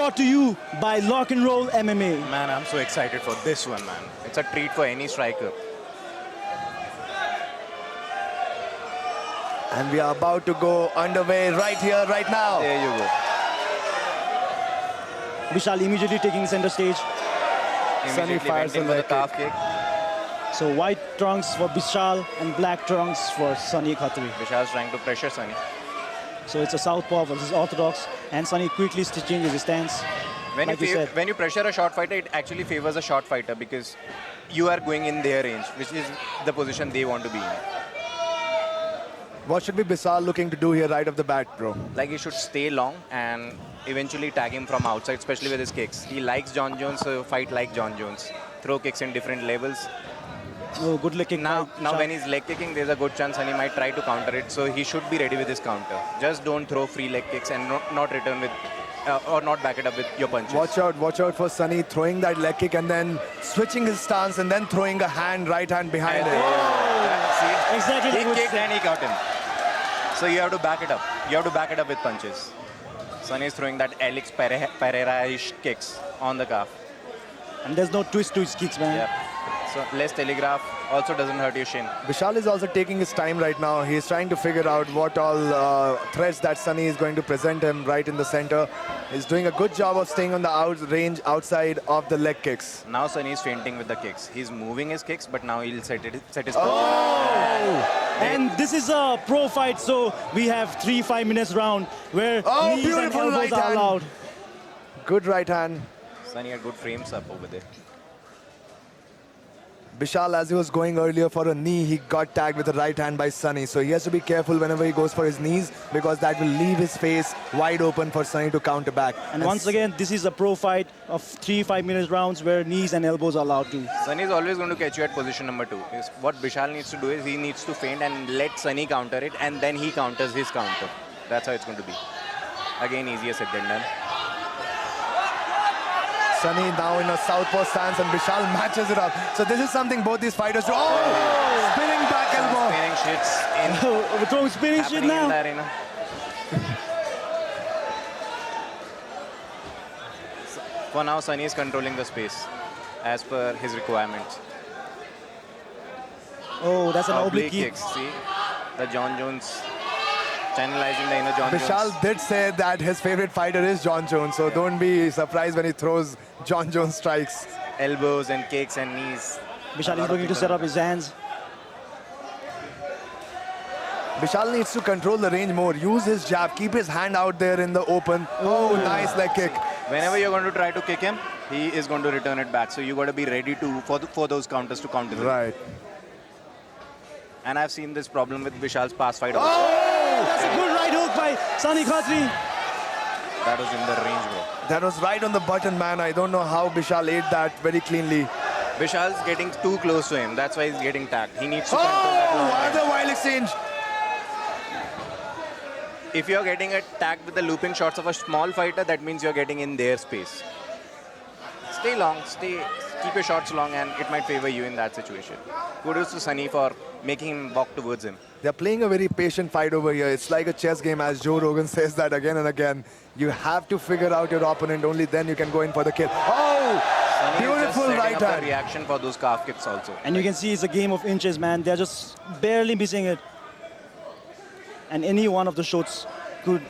brought to you by Lock and Roll MMA. Man, I'm so excited for this one, man. It's a treat for any striker. And we are about to go underway right here, right now. There you go. Vishal immediately taking center stage. Immediately fires went in a with a leg calf kick. So white trunks for Vishal and black trunks for Sunny Khatri. Vishal's trying to pressure Sunny. So it's a southpaw versus orthodox, and Sunny quickly changes his stance. When, Like you you said. when you pressure a short fighter, it actually favors a short fighter because you are going in their range, which is the position they want to be in. What should be Vishal looking to do here right off the bat, bro? Like he should stay long and eventually tag him from outside, especially with his kicks. He likes John Jones, so fight like John Jones. Throw kicks in different levels. Oh, good leg kick. Now by Vishal. when he's leg kicking, there's a good chance and he might try to counter it. So he should be ready with his counter. Just don't throw free leg kicks and not return with, or not back it up with your punches. Watch out for Sunny throwing that leg kick and then switching his stance and then throwing a right hand behind it. See? Exactly He like what- kicked and he got him. So you have to back it up. You have to back it up with punches. Sunny is throwing that Alex Pereira-ish kicks on the calf. And there's no twist to his kicks, man. Yep. So less telegraph also doesn't hurt your shin. Vishal is also taking his time right now. He's trying to figure out what all threats that Sunny is going to present him right in the center. He's doing a good job of staying on the range outside of the leg kicks. Now Sunny is fainting with the kicks. He's moving his kicks, but now he'll set his punches. And this is a pro fight, so we have 3 5 minutes round where Oh, knees and beautiful elbows right are hand. allowed. Good right hand. Sunny had good frames up over there. Vishal, as he was going earlier for a knee, he got tagged with a right hand by Sunny. So he has to be careful whenever he goes for his knees because that will leave his face wide open for Sunny to counter back. And once again, this is a pro fight of 3 5 minutes rounds where knees and elbows are allowed too. Sunny is always going to catch you at position number 2. What Vishal needs to do is he needs to feint and let Sunny counter it, and then he counters his counter. That's how it's going to be. Again, easier said than done. Sunny now in a southpaw stance and Vishal matches it up. So this is something both these fighters do. Oh! Spinning back elbow. Spinning shits in, We're throwing spinning shit happening in the now. arena. For now, Sunny is controlling the space as per his requirements. Oh, that's an oblique kick. kicks. See the John Jones channelizing the inner John Vishal Jones. did say that his favorite fighter is John Jones. So don't be surprised when he throws John Jones strikes. Elbows and kicks and knees. Vishal is looking to set up his hands. Vishal needs to control the range more. Use his jab. Keep his hand out there in the open. Oh, nice leg kick. Whenever you're going to try to kick him, he is going to return it back. So you got to be ready to for those counters to counter them. Right. And I've seen this problem with Vishal's past fight also. That's a good right hook by Sunny Khatri. That was in the range, bro. That was right on the button, man. I don't know how Vishal ate that very cleanly. Vishal's getting too close to him. That's why he's getting tagged. He needs to control that long range. Another wild exchange. If you're getting attacked with the looping shots of a small fighter, that means you're getting in their space. Stay long, keep your shots long, and it might favor you in that situation. Kudos to Sunny for making him walk towards him. They're playing a very patient fight over here. It's like a chess game, as Joe Rogan says that again and again. You have to figure out your opponent, only then you can go in for the kill. Oh! Sunny is just Beautiful setting right up the hand. reaction for those calf kicks also. And you can see it's a game of inches, man. They're just barely missing it. And any one of the shots could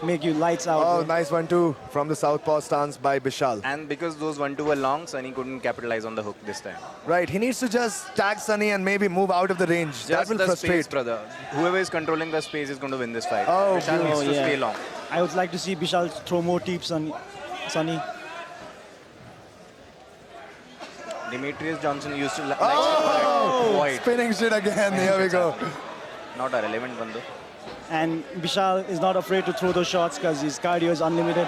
make you lights out. Oh, bro. nice one too from the southpaw stance by Vishal. And because those 1-2 were long, Sunny couldn't capitalize on the hook this time. Right, he needs to just tag Sunny and maybe move out of the range. that Just will the frustrate. space, brother. Whoever is controlling the space is going to win this fight. Oh, Vishal needs to yeah. stay long. I would like to see Vishal throw more tips on Sunny. Demetrius Johnson used to like Oh! avoid. Spinning shit again. Here we go. Not a relevant one though. And Vishal is not afraid to throw those shots because his cardio is unlimited.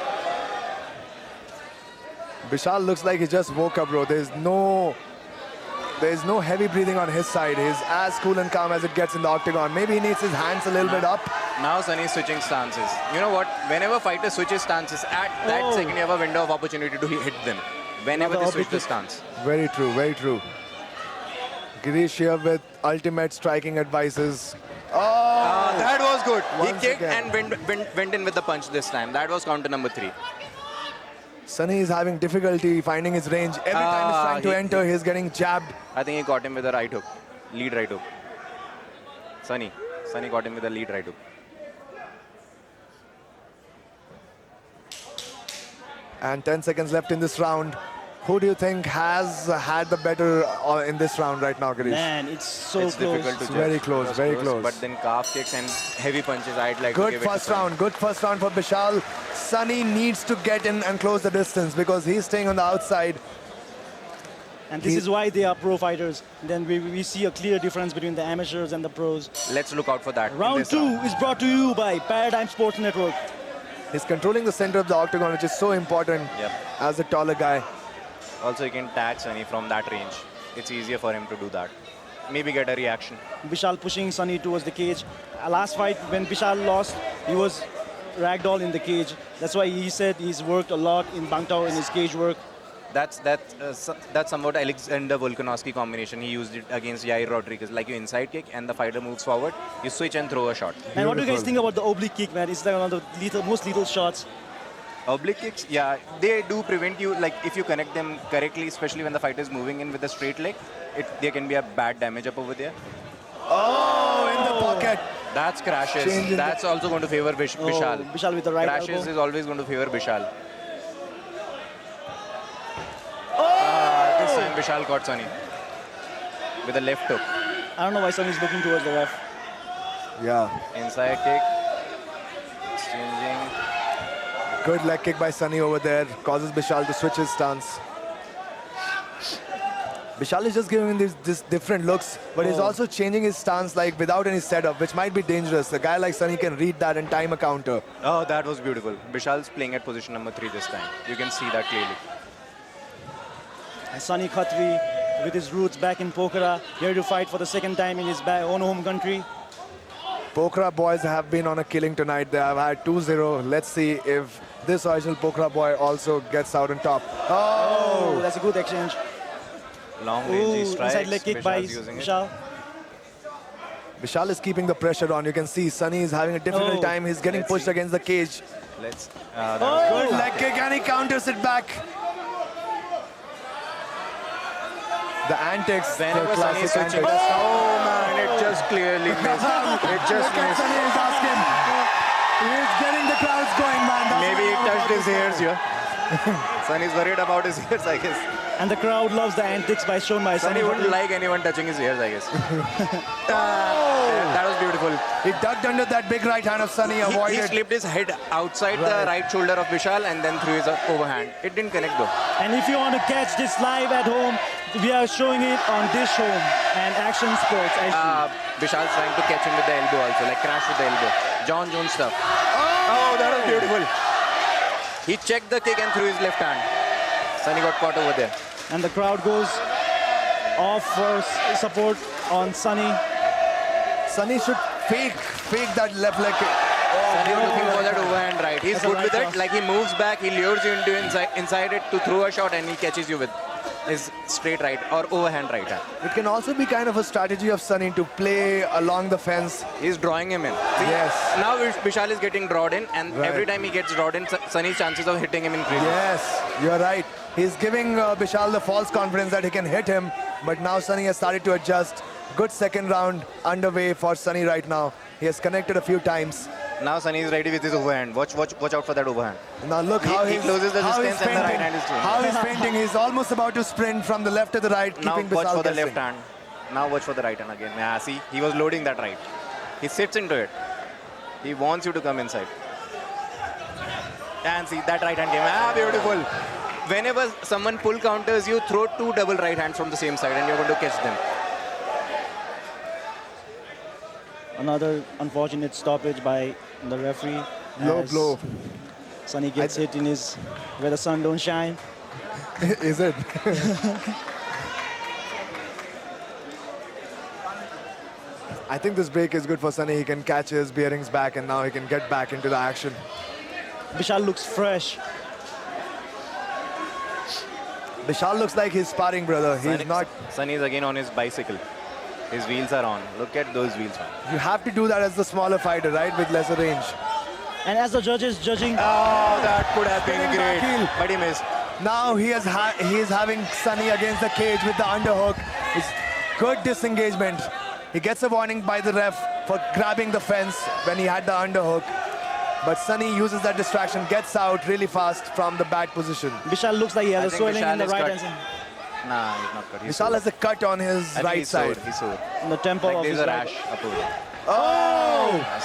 Vishal looks like he just woke up, bro. There's no heavy breathing on his side. He's as cool and calm as it gets in the octagon. Maybe he needs his hands a little bit up. Now Sunny is switching stances. You know what? Whenever fighter switches stances, at that second you have a window of opportunity to hit them. Whenever Another they switch the oblique. stance. Very true, very true. Girish here with ultimate striking advices. Oh! That was good. Once He kicked again. and went in with the punch this time. That was counter number 3. Sunny is having difficulty finding his range. Every time he's trying to enter, he's getting jabbed. I think he caught him with a right hook, lead right hook. Sunny got him with a lead right hook. And 10 seconds left in this round. Who do you think has had the better in this round right now, Girish? Man, it's so It's close. difficult to It's judge. very close, It was very close. But then calf kicks and heavy punches, I'd like to Good give it to first Sunny. round. Good first round for Bishal. Sunny needs to get in and close the distance because he's staying on the outside. And this is why they are pro fighters. Then we see a clear difference between the amateurs and the pros. Let's look out for that. in Round this 2 round. is brought to you by Paradigm Sports Network. He's controlling the center of the octagon, which is so important Yep. as a taller guy. Also, you can tag Sunny from that range. It's easier for him to do that. Maybe get a reaction. Vishal pushing Sunny towards the cage. Last fight, when Vishal lost, he was ragdoll in the cage. That's why he said he's worked a lot in Bang Tao in his cage work. That's somewhat Alexander Volkanovski combination. He used it against Yair Rodriguez. Like you inside kick and the fighter moves forward, you switch and throw a shot. And what do you guys Beautiful. think about the oblique kick, man? It's like one of the most lethal shots. Oblique kicks, yeah, they do prevent you. Like if you connect them correctly, especially when the fighter is moving in with a straight leg, there can be a bad damage up over there. Oh, in the pocket. That's crashes. Change in That's also going to favor Vishal. Oh, Vishal with the right Crashes elbow. is always going to favor Vishal. This time Vishal got Sunny with a left hook. I don't know why Sunny's looking towards the ref. Yeah. Inside kick. Exchanging. Good leg kick by Sunny over there. Causes Bishal to switch his stance. Bishal is just giving him these different looks, but he's Oh. also changing his stance like without any setup, which might be dangerous. A guy like Sunny can read that and time a counter. Oh, that was beautiful. Vishal's playing at position number 3 this time. You can see that clearly. And Sunny Khatri, with his roots back in Pokhara, here to fight for the second time in his own home country. Pokhara boys have been on a killing tonight. They have had 2-0. Let's see if this original Pokhara boy also gets out on top. Oh, that's a good exchange. Long Ooh, range strikes. inside leg kick by Vishal's using it. Vishal. Vishal is keeping the pressure on. You can see Sunny is having a difficult Oh. time. He's getting Let's pushed see. against the cage. Let's. Good leg kick and he counters it back. The antics, the Whenever Sunny is classic switching. antics. Oh man, it just clearly missed. It just Look at missed. Sunny, he's asking. He's getting the crowds going, man. That's Maybe what he I'm touched about his to say. ears here. Sunny's worried about his ears, I guess. And the crowd loves the antics shown by Sunny Sunny. wouldn't like anyone touching his ears, I guess. That was beautiful. He ducked under that big right hand of Sunny, He avoided. slipped his head outside Right. the right shoulder of Vishal and then threw his overhand. It didn't connect though. And if you want to catch this live at home, we are showing it on Dish Home and Action Sports. Vishal's trying to catch him with the elbow also, like crash with the elbow. John Jones stuff. Oh, that was beautiful. He checked the kick and threw his left hand. Sunny got caught over there. And the crowd goes off for support on Sunny. Sunny should fake that left leg kick. Sunny was looking for that overhand right. He's That's a good right with it. cross. Like he moves back, he lures you into inside it to throw a shot and he catches you with his straight right or overhand right hand. It can also be kind of a strategy of Sunny to play along the fence. He's drawing him in. See, Yes. Now Vishal is getting drawed in and Right. every time he gets drawed in, Sunny's chances of hitting him increase. Yes, you're right. He's giving Bishal the false confidence that he can hit him, but now Sunny has started to adjust. Good second round underway for Sunny right now. He has connected a few times. Now Sunny is ready with his overhand. Watch out for that overhand. Now look He- how he he's, closes the how he's distance and the right feinting. hand is doing. How he's feinting. He's almost about to sprint from the left to the right, Now keeping watch Bishal for the guessing. left hand. Now watch for the right hand again. Yeah, see, he was loading that right. He sits into it. He wants you to come inside. And see, that right hand came. Ah, beautiful. Whenever someone pull counters you, throw 2 double right hands from the same side and you're going to catch them. Another unfortunate stoppage by the referee. Low as blow. Sunny gets hit in his where the sun don't shine. Is it? I think this break is good for Sunny. He can catch his bearings back and now he can get back into the action. Vishal looks fresh. Bishal looks like he's sparring, brother. He's not. Sunny is again on his bicycle. His wheels are on. Look at those wheels, man. You have to do that as the smaller fighter, right? With lesser range. And as the judges judging, Oh, that could have been Spinning great. back heel. But he missed. Now he is having Sunny against the cage with the underhook. It's good disengagement. He gets a warning by the ref for grabbing the fence when he had the underhook. But Sunny uses that distraction, gets out really fast from the back position. Vishal looks like he has I a think swelling in Vishal the is right cut. hand side. Nah, he's not cut. He's Vishal sore. has a cut on his I think right he's side. Sore. He's sore. In the temple Like of there's his a right. rash upward. Oh!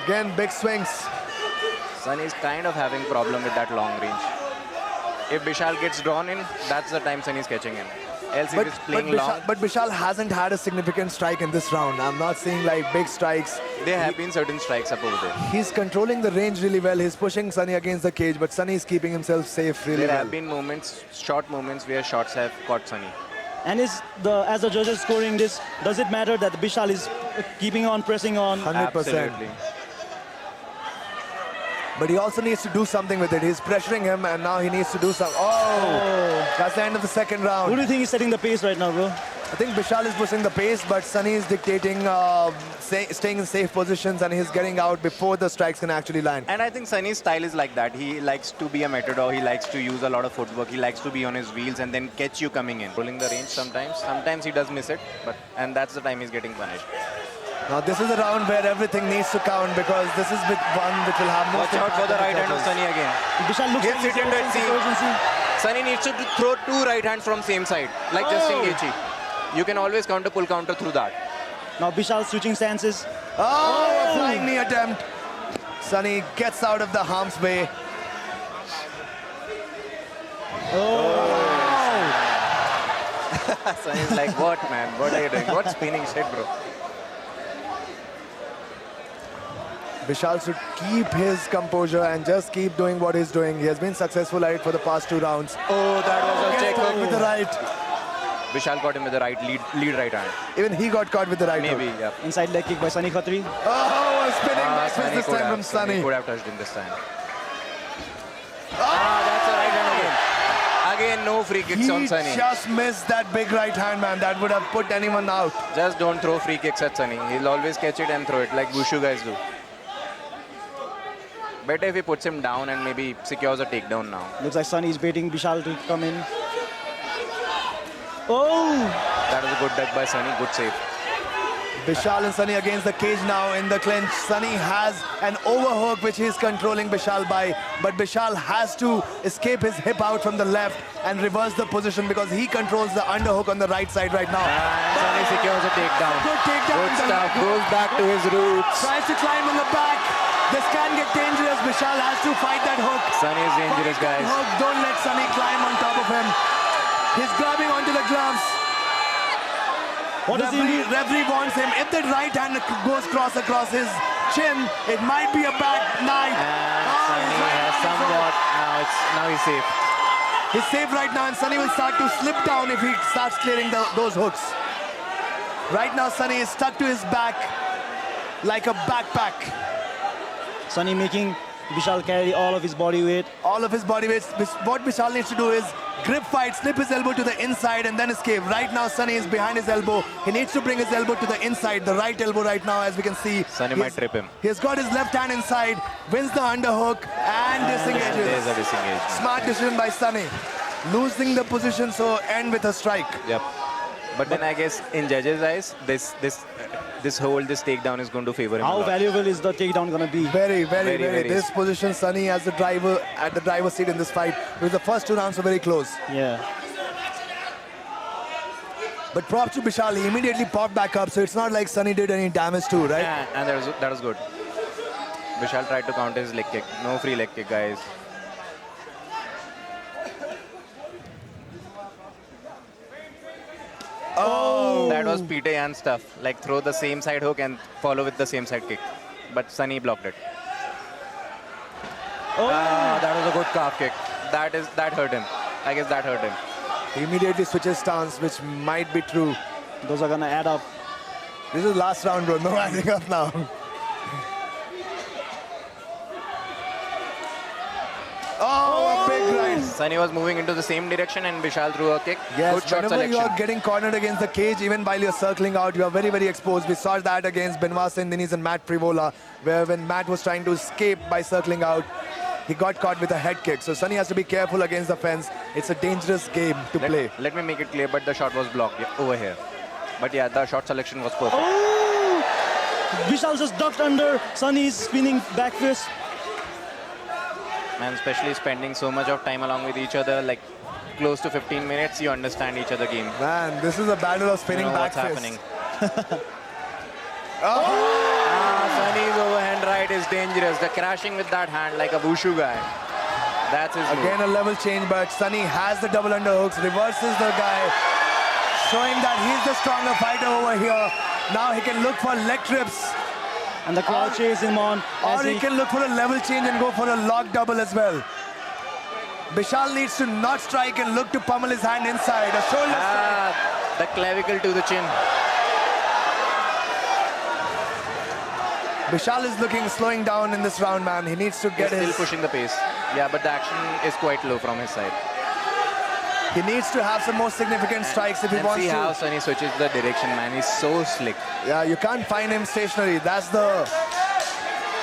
Again, big swings. Sunny is kind of having problem with that long range. If Vishal gets drawn in, that's the time Sunny is catching him. Else if he's playing long, But Vishal hasn't had a significant strike in this round. I'm not seeing like big strikes. there have been certain strikes up over there. He's controlling the range really well. He's pushing Sunny against the cage, but Sunny is keeping himself safe really There well. have been moments, short moments where shots have caught Sunny. And as the judges scoring this, does it matter that Vishal is keeping on pressing on? 100%. Absolutely. But he also needs to do something with it. He's pressuring him, and now he needs to do something. Oh, that's the end of the second Who do round. you think is setting the pace right now, bro? I think Vishal is pushing the pace, but Sunny is dictating, staying in safe positions, and he's getting out before the strikes can actually land. And I think Sunny's style is like that. He likes to be a matador. He likes to use a lot of footwork. He likes to be on his wheels and then catch you coming in. Pulling the range sometimes. Sometimes he does miss it, and that's the time he's getting punished. Now this is a round where everything needs to count because this is one which will have most Watch out for the impact on right hand of judges. Sunny again. Vishal looks Gets like it into it, see. urgency. Sunny needs to throw two right hands from same side, like Justin Oh. Gaethje. You can always pull counter through that. Now Vishal switching stances. Oh, a flying knee attempt. Sunny gets out of the harm's way. Sunny's like, what man? What are you doing? What spinning shit, bro? Vishal should keep his composure and just keep doing what he's doing. He has been successful at it for the past 2 rounds. Oh, that was a Gets check caught hook. with the right. Vishal got him with the right lead right hand. Even he got caught with the right Maybe, hook. yeah. Inside leg kick by Sunny Khatri. Oh, a spinning back fist Sunny this could time have- from Sunny. could have touched him this time. That's a right hand again. Again, no free kicks on He Sunny. just missed that big right hand, man. That would have put anyone out. Just don't throw free kicks at Sunny. He'll always catch it and throw it like Wushu guys do. Better if he puts him down and maybe secures a takedown now. Looks like Sunny is waiting Vishal to come in. Oh! That was a good duck by Sunny. Good save. Vishal and Sunny against the cage now in the clinch. Sunny has an overhook which he's controlling Vishal by, but Vishal has to escape his hip out from the left and reverse the position because he controls the underhook on the right side right now. And Sunny secures a takedown. Good takedown. Good stuff. Goes back to his roots. Tries to climb on the back. This can get dangerous. Vishal has to fight that hook. Sunny is dangerous, Fight that guys. hook. Don't let Sunny climb on top of him. He's grabbing onto the gloves. What does he do? Referee wants him. If the right hand goes across his chin, it might be a bad night. And Oh, Sunny his right has hand is somewhat. Now he's safe. He's safe right now, and Sunny will start to slip down if he starts clearing those hooks. Right now, Sunny is stuck to his back like a backpack. Sunny making Vishal carry all of his body weight. All of his body weight. What Vishal needs to do is grip fight, slip his elbow to the inside, and then escape. Right now, Sunny is behind his elbow. He needs to bring his elbow to the inside, the right elbow right now, as we can see. Sunny He might has- trip him. He's got his left hand inside, wins the underhook, and disengages. There's a disengage. Smart decision by Sunny. Losing the position, so end with a strike. Yep. But then I guess in judges' eyes, this takedown is going to favor him. a How lot. valuable is the takedown gonna be? Very, very, Very, very. very. This position, Sunny as the driver at the driver's seat in this fight. Because the first 2 rounds were very close. Yeah. But props to Vishal, he immediately popped back up, so it's not like Sunny did any damage too, right? Yeah, and that was good. Vishal tried to counter his leg kick. No free leg kick, guys. Oh! That was Peter Yan stuff. Like throw the same side hook and follow with the same side kick. But Sunny blocked it. Oh! That was a good calf kick. That hurt him. I guess that hurt him. He immediately switches stance, which might be true. Those are gonna add up. This is last round, bro. No adding up now. Oh, a big right. Sunny was moving into the same direction and Vishal threw a kick. Yes, Good shot whenever you selection. are getting cornered against the cage, even while you're circling out, you are very, very exposed. We saw that against Benoit Saint-Denis and Matt Frivola, where when Matt was trying to escape by circling out, he got caught with a head kick. So Sunny has to be careful against the fence. It's a dangerous game to play. Let me make it clear, but the shot was blocked over here. But yeah, the shot selection was perfect. Oh! Vishal just ducked under Sunny's spinning back fist. Man, especially spending so much of time along with each other, like close to 15 minutes, you understand each other game. Man, this is a battle of You spinning know back what's fist. happening. Sunny's overhand right is dangerous. The crashing with that hand like a wushu guy. That's his Again, move. a level change, but Sunny has the double underhooks, reverses the guy, showing that he's the stronger fighter over here. Now he can look for leg trips, And the crowd cheers him on or as he can look for a level change and go for a lock double as well. Vishal needs to not strike and look to pummel his hand inside. A shoulder strike. The clavicle to the chin. Vishal is slowing down in this round, man. He needs to He's get still his... pushing the pace. Yeah, but the action is quite low from his side. He needs to have some more significant strikes if he And wants see how to. Sunny switches the direction, man. He's so slick. Yeah, you can't find him stationary. That's the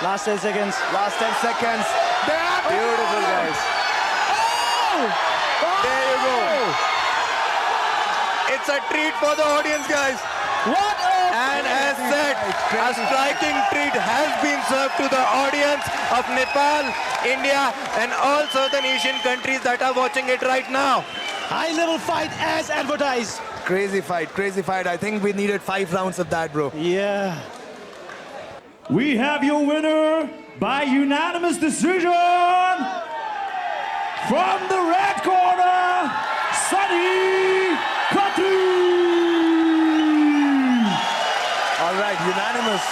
last 10 seconds. last 10 seconds. There! Beautiful, guys. There you go. It's a treat for the audience, guys. What a And as said, a striking treat has been served to the audience of Nepal, India, and all southern Asian countries that are watching it right now. high-level fight as advertised. Crazy fight, crazy fight. I think we needed 5 rounds of that, bro. Yeah. We have your winner by unanimous decision from the red corner, Sunny Khatri. All right, unanimous.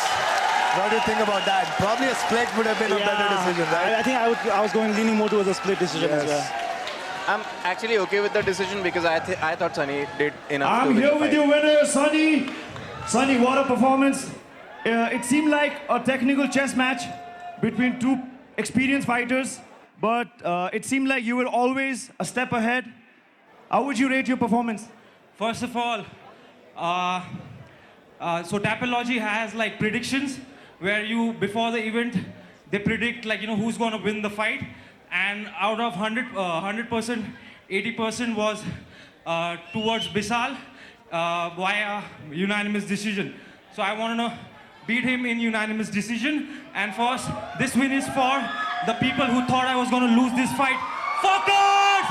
What do you think about that? Probably a split would have been a better decision, right? I think I was leaning more towards a split decision as well. I'm actually okay with the decision because I thought Sunny did enough to I'm win here the with fight. your winner, Sunny. Sunny, what a performance. It seemed like a technical chess match between two experienced fighters, but it seemed like you were always a step ahead. How would you rate your performance? First of all, so Tapology has like predictions where you, before the event, they predict like, who's going to win the fight. And out of 100%, 80% was towards Bisal via unanimous decision. So I want to beat him in unanimous decision. And first, this win is for the people who thought I was going to lose this fight. Fuckers!